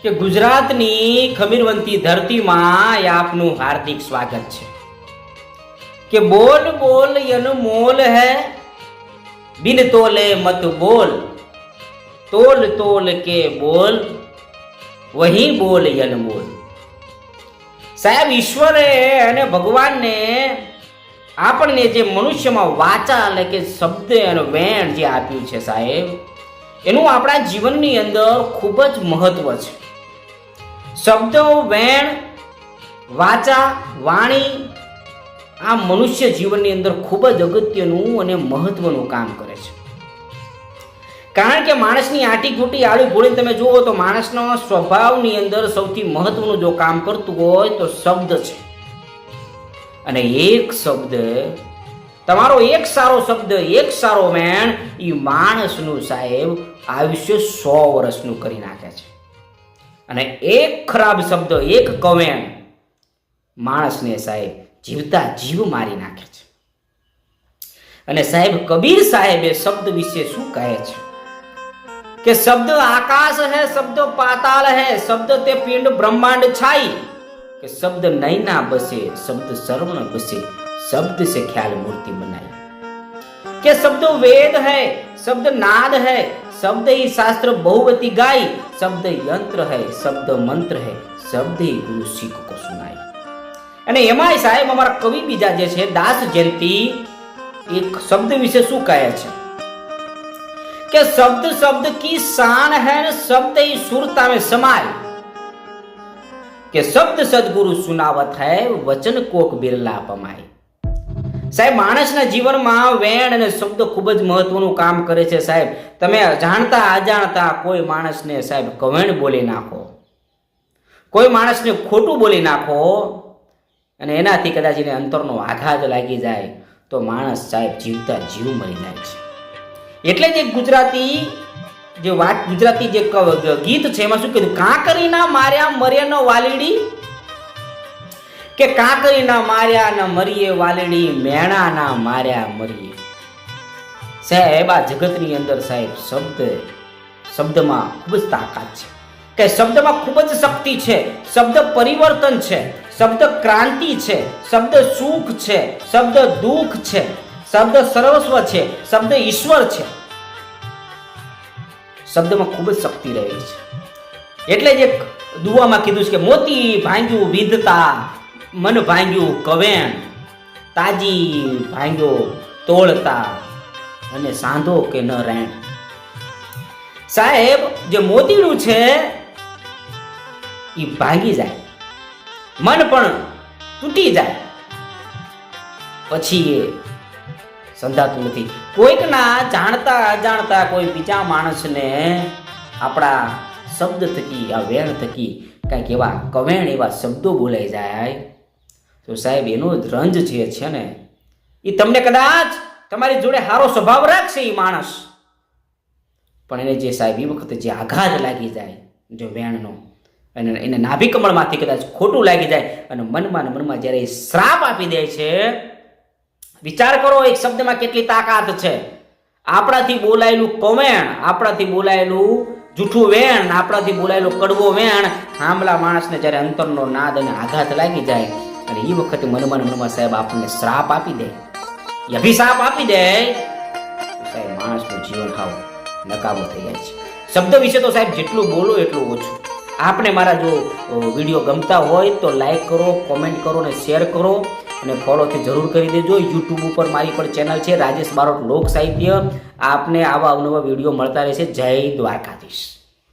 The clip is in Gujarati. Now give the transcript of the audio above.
કે ગુજરાતની ખમીરવંતી ધરતીમાં આપનું હાર્દિક સ્વાગત છે કે બોલ બોલ અનમોલ હૈ બિન તોલે મત બોલ તોલ તોલ કે બોલ વહી બોલ અનમોલ। સાહેબ ઈશ્વરે અને ભગવાનને આપણને જે મનુષ્યમાં વાચા એટલે કે શબ્દ અને વેણ જે આપ્યું છે સાહેબ, એનું આપણા જીવનની અંદર ખૂબ જ મહત્વ છે। શબ્દો, વેણ, વાચા, વાણી આ મનુષ્ય જીવનની અંદર ખૂબ જ અગત્યનું અને મહત્વનું કામ કરે છે। કારણ કે માણસની આટી ફૂટી આડી ભોળી તમે જુઓ તો માણસનો સ્વભાવની અંદર સૌથી મહત્વનું જો કામ કરતું હોય તો શબ્દ છે। અને એક શબ્દ, તમારો એક સારો શબ્દ, એક સારો વેણ એ માણસનું સાહેબ આયુષ્ય 100 વર્ષનું કરી નાખે છે। અને એક ખરાબ શબ્દ, એક કવેણ માણસને સાહેબ જીવતા જીવ મારી નાખે છે। અને સાહેબ કબીર સાહેબે શબ્દ વિશે શું કહે છે કે શબ્દ આકાશ है, शब्द पाताल है, शब्द ते पिंड ब्रह्मांड छाई, कि शब्द नैना बसे, शब्द सर्वण बसे, शब्द से ख्याल मूर्ति बनाई, कि शब्द वेद है, शब्द नाद है, शब्द ही शास्त्र बहुवती गाई, शब्द यंत्र है, शब्द मंत्र है, शब्द ही गुरु सिख को सुनाई। અને એમાંય સાહેબ અમારા કવિ બીજા જે છે દાસ જયંતી એક શબ્દ વિશે શું કહે છે કે शब्द शब्द की शान है, शब्द ही सुरता में समाय, કે શબ્દ સદગુરુ સુનાવત હૈ, વચન કોક બિરલા પમાય। સાહેબ માણસના જીવનમાં વેણ અને શબ્દ ખૂબ જ મહત્વનું કામ કરે છે સાહેબ। તમે જાણતા અજાણતા કોઈ માણસને સાહેબ કવેણ બોલી નાખો, કોઈ માણસને ખોટું બોલી નાખો અને એનાથી કદાચ એને અંતરનો આઘાત લાગી જાય તો માણસ સાહેબ જીવતા જીવ મરી જાય છે। એટલે જ ગુજરાતી જે ગીત છે એમાં શું કીધું, કાંકરીના માર્યા મર્યા ન વાલીડી, કે કાંકરીના માર્યા ન મરીએ વાલીડી, મેણાના માર્યા મરીએ। સાહેબ આ જગતની અંદર સાહેબ શબ્દમાં ખૂબ જ તાકાત છે, કે શબ્દમાં ખૂબ જ શક્તિ છે। શબ્દ પરિવર્તન છે, શબ્દ ક્રાંતિ છે, શબ્દ સુખ છે, શબ્દ દુઃખ છે, શબ્દ સર્વસ્વ છે, શબ્દ ઈશ્વર છે। શબ્દમાં ખૂબ જ શક્તિ રહેલી છે। એટલે જ એક દુઆમાં કીધું છે કે મોતી ભાંગ્યું વિધતા, મન ભાંગ્યું કવેણ, તાજી ભાંગ્યો તોળતા, અને સાંધો કે ન રેણ। સાહેબ જે મોતીડું છે એ ભાંગી જાય, મન પણ તૂટી જાય, પછી એ સંધાતું નથી। કોઈકના જાણતા અજાણતા કોઈ બીજા માણસને આપણા શબ્દ થકી, આ વેણ થકી કંઈક એવા કવેણ, એવા શબ્દો બોલાઈ જાય તો સાહેબ એનો જ રંજ જે છે ને એ તમને કદાચ તમારી જોડે સારો સ્વભાવ રાખશે એ માણસ, પણ એને જે સાહેબ એ વખતે જે આઘાત લાગી જાય જો વેણનો, અને એને નાભી કમળમાંથી કદાચ ખોટું લાગી જાય અને મનમાં જ્યારે એ શ્રાપ આપી દે છે, વિચાર કરો એક શબ્દમાં કેટલી તાકાત છે। આપણાથી બોલાયેલું કવેણ, આપણાથી બોલાયેલું જૂઠું વેણ, આપણાથી બોલાયેલું કડવો વેણ સાંભળા માણસને જ્યારે અંતરનો નાદ અને આઘાત લાગી જાય અને એ વખતે મનમાં સાહેબ આપણને શ્રાપ આપી દે, અભિશાપ આપી દે, સાહેબ માણસનું જીવન હાવ નકામું થઈ જાય છે। શબ્દ વિશે તો સાહેબ જેટલું બોલો એટલું ઓછું। આપને મારા જો વિડીયો ગમતા હોય તો લાઈક કરો, કોમેન્ટ કરો અને શેર કરો અને ફોલોથી જરૂર કરી દેજો। યુટ્યુબ ઉપર મારી પણ ચેનલ છે રાજેશ બારોટ લોક સાહિત્ય, આપને આવા અવનવા વિડીયો મળતા રહેશે। જય દ્વારકાધીશ।